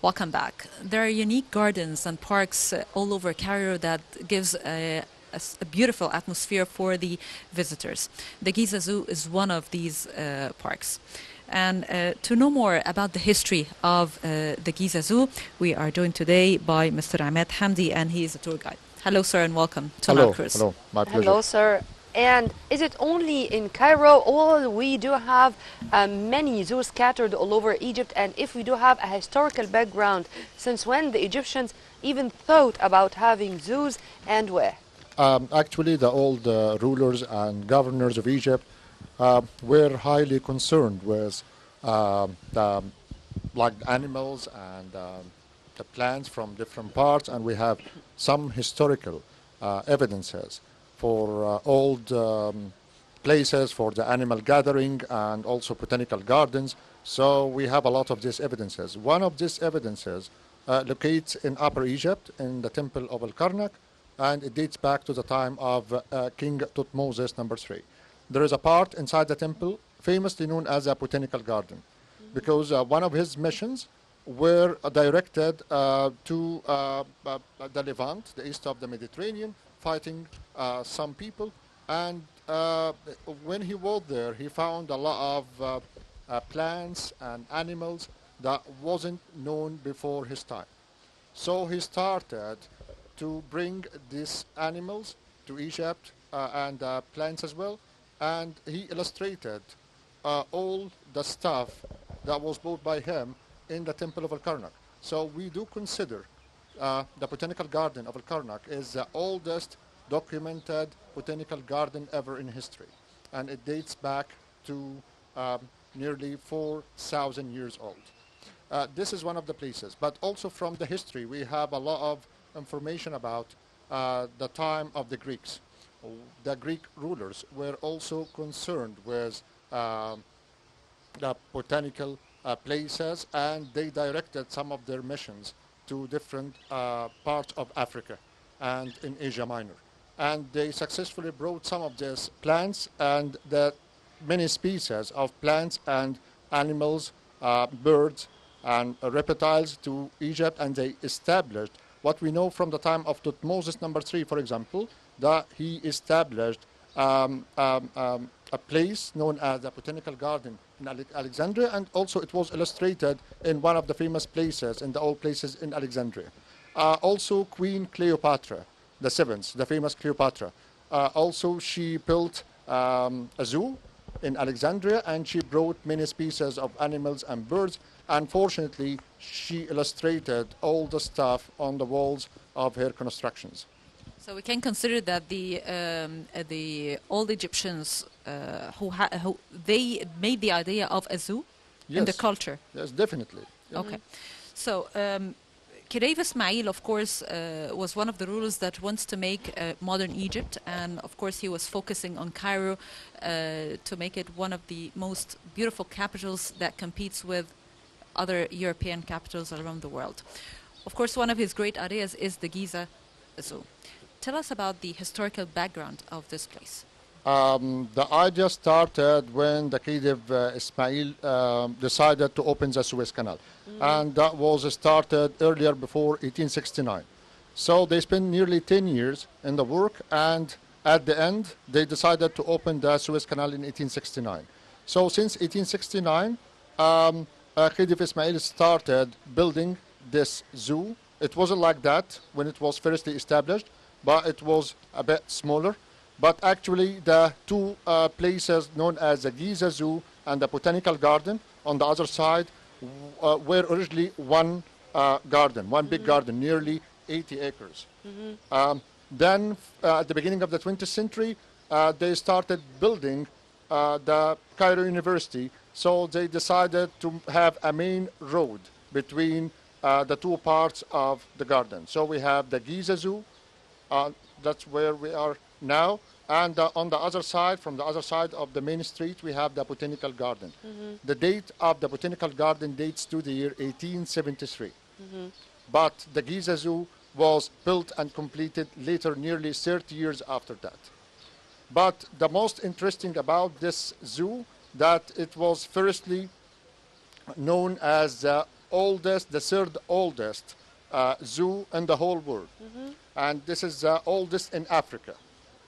Welcome back. There are unique gardens and parks all over Cairo that gives a beautiful atmosphere for the visitors. The Giza Zoo is one of these parks. And to know more about the history of the Giza Zoo, we are joined today by Mr. Emad Hamdy, and he is a tour guide. Hello, sir, and welcome to Nile Hello, Cruise. hello, my pleasure. Hello, sir. And is it only in Cairo, or we do have many zoos scattered all over Egypt? And if we do have a historical background, since when the Egyptians even thought about having zoos and where? Actually, the old rulers and governors of Egypt were highly concerned with the like animals and the plants from different parts, and we have some historical evidences for old places for the animal gathering and also botanical gardens. So we have a lot of these evidences. One of these evidences locates in Upper Egypt in the temple of Al-Karnak, and it dates back to the time of King Tutmosis III. There is a part inside the temple famously known as a botanical garden, because one of his missions were directed to the Levant, the east of the Mediterranean, fighting some people. And when he was there, he found a lot of plants and animals that wasn't known before his time. So he started to bring these animals to Egypt and plants as well, and he illustrated all the stuff that was bought by him in the temple of Al-Karnak. So we do consider the botanical garden of Al-Karnak is the oldest documented botanical garden ever in history, and it dates back to nearly 4,000 years old. This is one of the places, but also from the history we have a lot of information about the time of the Greeks. The Greek rulers were also concerned with the botanical places, and they directed some of their missions to different parts of Africa and in Asia Minor. And they successfully brought some of these plants and the many species of plants and animals, birds and reptiles to Egypt, and they established what we know from the time of Tutmosis III, for example, that he established a place known as the Botanical Garden in Alexandria, and also it was illustrated in one of the famous places, in the old places in Alexandria. Also Queen Cleopatra, the seventh, the famous Cleopatra, also she built a zoo in Alexandria, and she brought many species of animals and birds. Unfortunately, she illustrated all the stuff on the walls of her constructions. So we can consider that the old Egyptians who they made the idea of a zoo in the Yes. culture. Yes, definitely. Yeah. Okay, so Khedive Ismail, of course, was one of the rulers that wants to make modern Egypt, and of course he was focusing on Cairo to make it one of the most beautiful capitals that competes with other European capitals around the world. Of course, one of his great ideas is the Giza Zoo. Tell us about the historical background of this place. The idea started when the Khedive Ismail decided to open the Suez Canal, and that was started earlier before 1869. So they spent nearly 10 years in the work, and at the end they decided to open the Suez Canal in 1869. So since 1869, Khedive Ismail started building this zoo. It wasn't like that when it was firstly established, but it was a bit smaller. But actually the two places known as the Giza Zoo and the Botanical Garden on the other side were originally one garden, one big garden, nearly 80 acres. Then at the beginning of the 20th century, they started building the Cairo University, so they decided to have a main road between the two parts of the garden. So we have the Giza Zoo, that's where we are now, and on the other side, from the other side of the main street, we have the Botanical Garden. The date of the Botanical Garden dates to the year 1873. But the Giza Zoo was built and completed later, nearly 30 years after that. But the most interesting about this zoo, that it was firstly known as the the third oldest zoo in the whole world. And this is the oldest in Africa,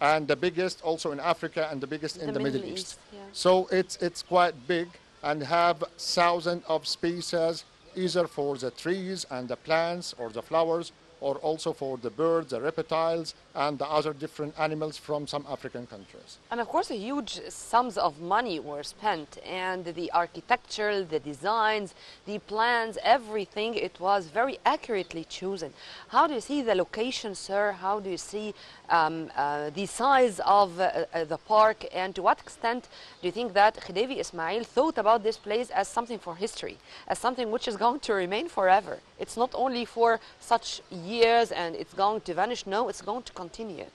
and the biggest also in Africa, and the biggest in the Middle East. Yeah. So it's quite big and have thousands of species, either for the trees and the plants or the flowers, or also for the birds, the reptiles, and the other different animals from some African countries. And of course, huge sums of money were spent, and the architecture, the designs, the plans, everything, it was very accurately chosen. How do you see the location, sir? How do you see the size of the park, and to what extent do you think that Khedive Ismail thought about this place as something for history, as something which is going to remain forever? It's not only for such years and it's going to vanish. No, it's going to continue.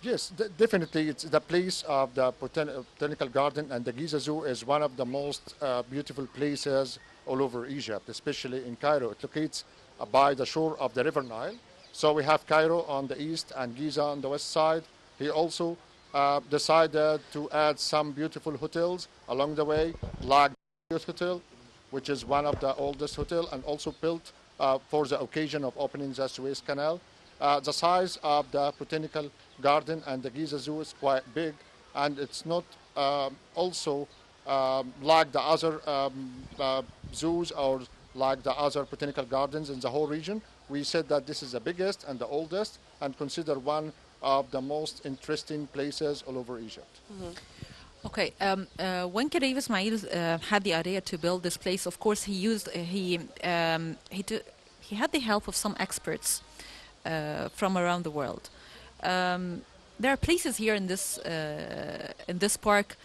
Yes, definitely. It's the place of the Botanical Garden, and the Giza Zoo is one of the most beautiful places all over Egypt, especially in Cairo. It locates by the shore of the River Nile. So we have Cairo on the east and Giza on the west side. He also decided to add some beautiful hotels along the way, like the Hotel, which is one of the oldest hotels, and also built for the occasion of opening the Suez Canal. The size of the Botanical Garden and the Giza Zoo is quite big, and it's not also like the other zoos or like the other botanical gardens in the whole region. We said that this is the biggest and the oldest, and considered one of the most interesting places all over Egypt. Okay, when Khedive Ismail had the idea to build this place, of course, he had the help of some experts from around the world. There are places here in this park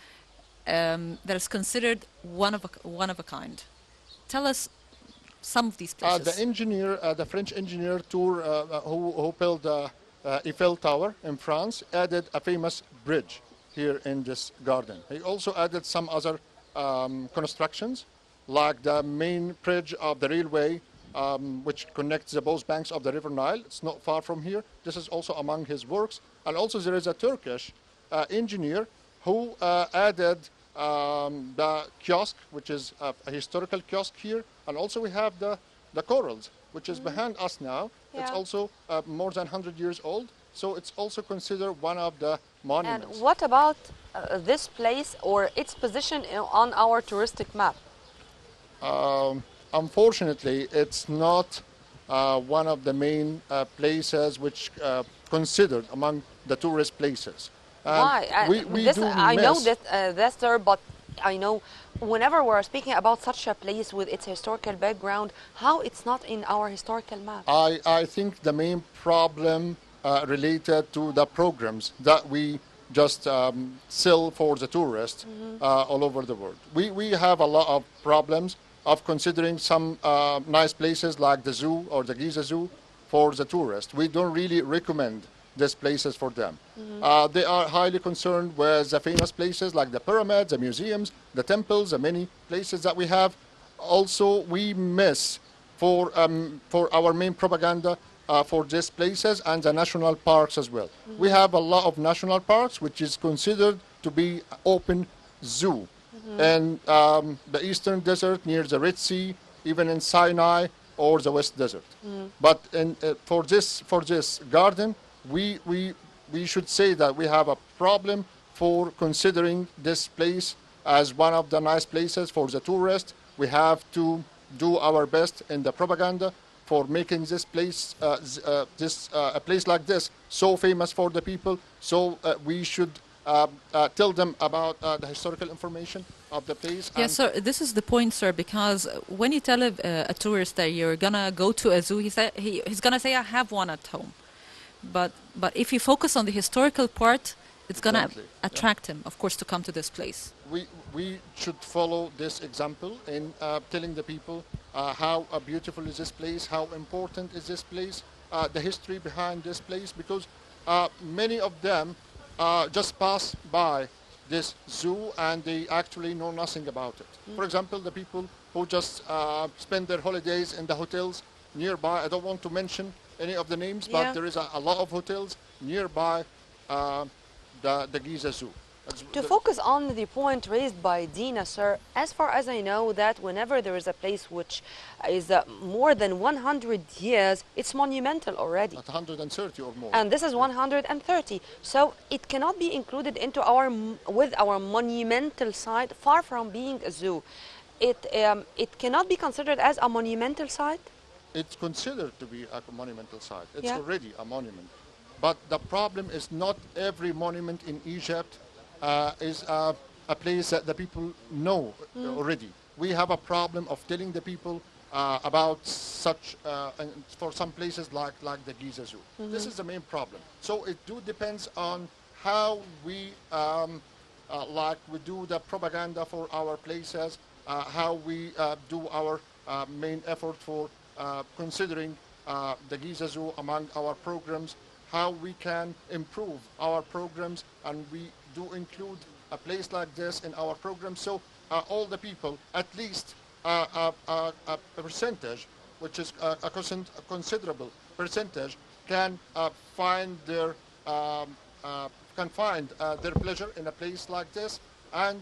that is considered one of a kind. Tell us some of these places. The French engineer Tour, who built the Eiffel Tower in France, added a famous bridge here in this garden. He also added some other constructions, like the main bridge of the railway, which connects the both banks of the River Nile. It's not far from here. This is also among his works. And also there is a Turkish engineer who added the kiosk, which is a historical kiosk here. And also we have the corals, which is behind us now. Yeah. It's also more than 100 years old. So it's also considered one of the monuments. And what about this place or its position on our touristic map? Unfortunately, it's not one of the main places which considered among the tourist places. Why? I know that, sir, but I know whenever we're speaking about such a place with its historical background, how it's not in our historical map? I think the main problem related to the programs that we just sell for the tourists all over the world. We have a lot of problems of considering some nice places like the zoo or the Giza Zoo for the tourists. We don't really recommend these places for them. They are highly concerned with the famous places like the pyramids, the museums, the temples, the many places that we have. Also, we miss for our main propaganda for these places and the national parks as well. We have a lot of national parks which is considered to be open zoo. And the Eastern Desert near the Red Sea, even in Sinai or the West Desert. But for this garden, we should say that we have a problem for considering this place as one of the nice places for the tourists. We have to do our best in the propaganda for making this place, a place like this, so famous for the people. So we should tell them about the historical information of the place. Yes, sir. This is the point, sir, because when you tell a tourist that you're gonna go to a zoo, he's gonna say, "I have one at home." But if you focus on the historical part, it's gonna attract him, of course, to come to this place. We should follow this example in telling the people how beautiful is this place, how important is this place, the history behind this place, because many of them just pass by this zoo and they actually know nothing about it. For example, the people who just spend their holidays in the hotels nearby, I don't want to mention any of the names, but there is a lot of hotels nearby the Giza Zoo. To focus on the point raised by Dina, sir, as far as I know, that whenever there is a place which is more than 100 years, it's monumental already. At 130 or more. And this is 130. So it cannot be included into with our monumental site, far from being a zoo. It cannot be considered as a monumental site? It's considered to be a monumental site. It's Yeah. already a monument. But the problem is not every monument in Egypt is a place that the people know already. We have a problem of telling the people about such, and for some places like the Giza Zoo. This is the main problem. So it depends on how we we do the propaganda for our places, how we do our main effort for considering the Giza Zoo among our programs, how we can improve our programs, and we do include a place like this in our program, so all the people, at least a percentage, which is a considerable percentage, can find their their pleasure in a place like this, and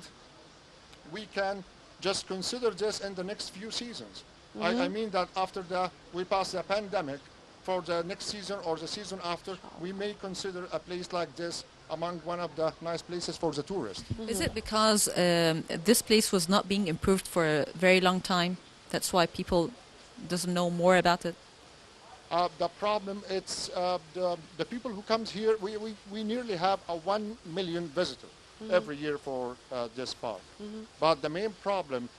we can just consider this in the next few seasons. I mean that after we pass the pandemic, for the next season or the season after, we may consider a place like this among one of the nice places for the tourists. Is it because this place was not being improved for a very long time? That's why people doesn't know more about it? The problem, it's the people who comes here, we nearly have a 1 million visitors every year for this park. But the main problem,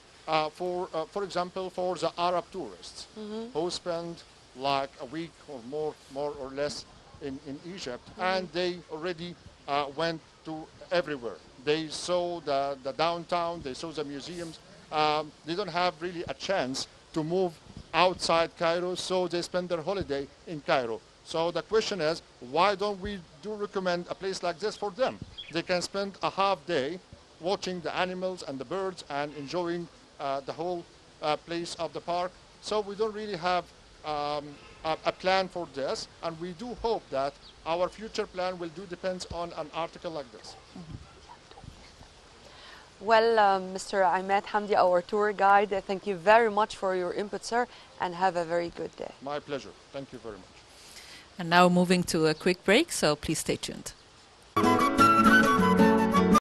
for example, for the Arab tourists who spend like a week or more or less in Egypt, and they already went to everywhere. They saw the downtown, they saw the museums. They don't have really a chance to move outside Cairo, so they spend their holiday in Cairo. So the question is, why don't we recommend a place like this for them? They can spend a half day watching the animals and the birds and enjoying the whole place of the park. So we don't really have a plan for this, and we do hope that our future plan will depends on an article like this. Well, Mr. Emad Hamdy, our tour guide, thank you very much for your input, sir, and have a very good day. My pleasure. Thank you very much. And now moving to a quick break, so please stay tuned.